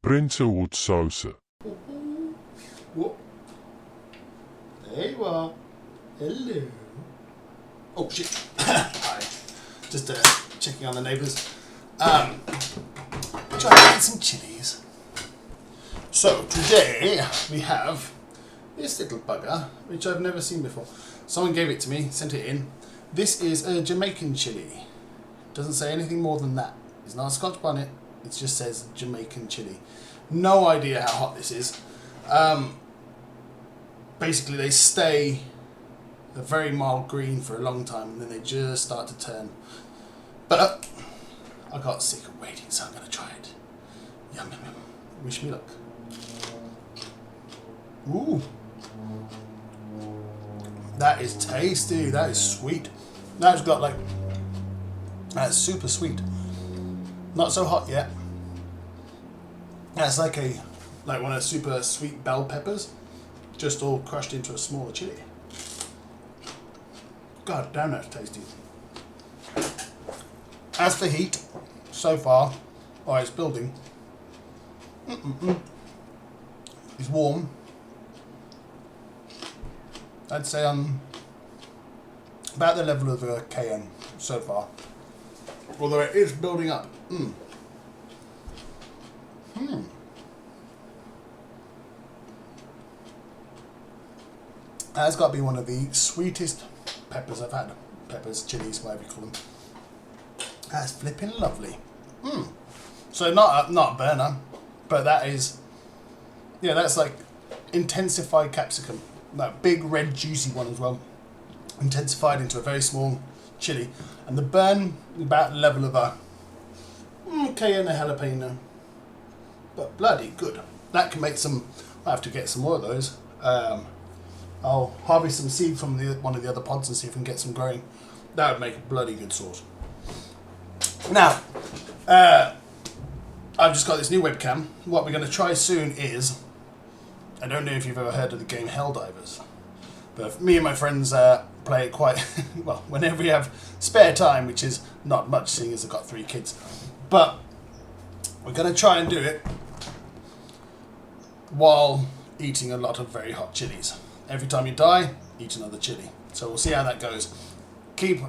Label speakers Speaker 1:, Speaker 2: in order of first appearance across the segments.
Speaker 1: Prinsenwood sausen.
Speaker 2: Whoop. There you are. Hello. Oh shit. Hi. Just checking on the neighbours. Trying to get some chilies. So today we have this little bugger, which I've never seen before. Someone gave it to me, sent it in. This is a Jamaican chili. Doesn't say anything more than that. It's not a Scotch bonnet. It just says Jamaican chili. No idea how hot this is. Basically, they stay a very mild green for a long time, and then they just start to turn. But I got sick of waiting, so I'm going to try it. Yum, yum, yum. Wish me luck. Ooh. That is tasty. That is sweet. That's got like... That's super sweet. Not so hot yet. That's like one of the super sweet bell peppers, just all crushed into a smaller chili. God damn, that's tasty. As for heat, so far, it's building. It's warm. I'd say I'm about the level of a KN so far. Although it is building up. That's got to be one of the sweetest peppers I've had. Peppers, chilies, whatever you call them. That's flipping lovely. So not a burner, but that is, yeah, that's like intensified capsicum. That big red juicy one as well. Intensified into a very small chili. And the burn about the level of a cayenne jalapeno. But bloody good. That can make some, I have to get some more of those. I'll harvest some seed from one of the other pods and see if we can get some growing. That would make a bloody good sauce. Now, I've just got this new webcam. What we're going to try soon is, I don't know if you've ever heard of the game Helldivers, but me and my friends play it quite, well, whenever we have spare time, which is not much seeing as I've got 3 kids. But we're going to try and do it while eating a lot of very hot chilies. Every time you die, eat another chili. So we'll see how that goes. Keep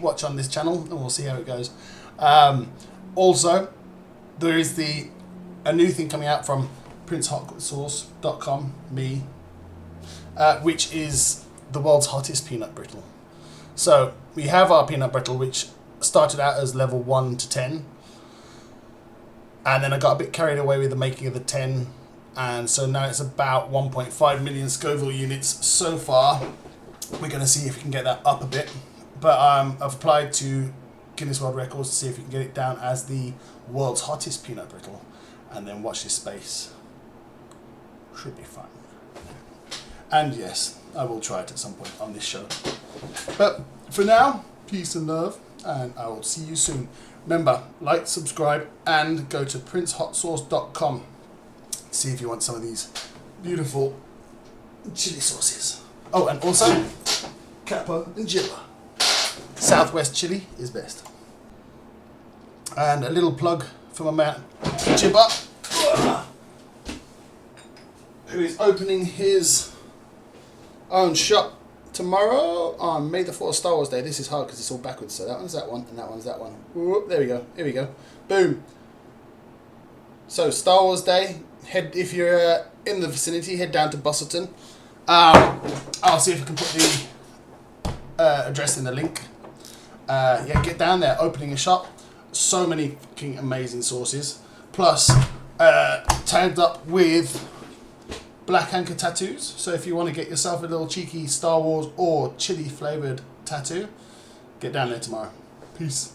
Speaker 2: watch on this channel, and we'll see how it goes. Also, there is a new thing coming out from PrinceHotSauce.com, which is the world's hottest peanut brittle. So we have our peanut brittle, which started out as level 1 to 10, and then I got a bit carried away with the making of the 10. And so now it's about 1.5 million Scoville units so far. We're going to see if we can get that up a bit. But I've applied to Guinness World Records to see if we can get it down as the world's hottest peanut brittle. And then watch this space. Should be fun. And yes, I will try it at some point on this show. But for now, peace and love. And I will see you soon. Remember, like, subscribe, and go to PrinceHotSauce.com. See if you want some of these beautiful chili sauces. Oh, and also Capo and Jibba. Southwest chili is best. And a little plug for my man Jibba, who is opening his own shop tomorrow on May the 4th, Star Wars Day. This is hard because it's all backwards. So that one's that one, and that one's that one. Whoop, there we go. Here we go. Boom. So Star Wars Day. If you're in the vicinity, head down to Busselton. I'll see if I can put the address in the link. Yeah, get down there, opening a shop. So many fucking amazing sauces. Plus, tagged up with black anchor tattoos. So if you want to get yourself a little cheeky Star Wars or chili flavoured tattoo, get down there tomorrow. Peace.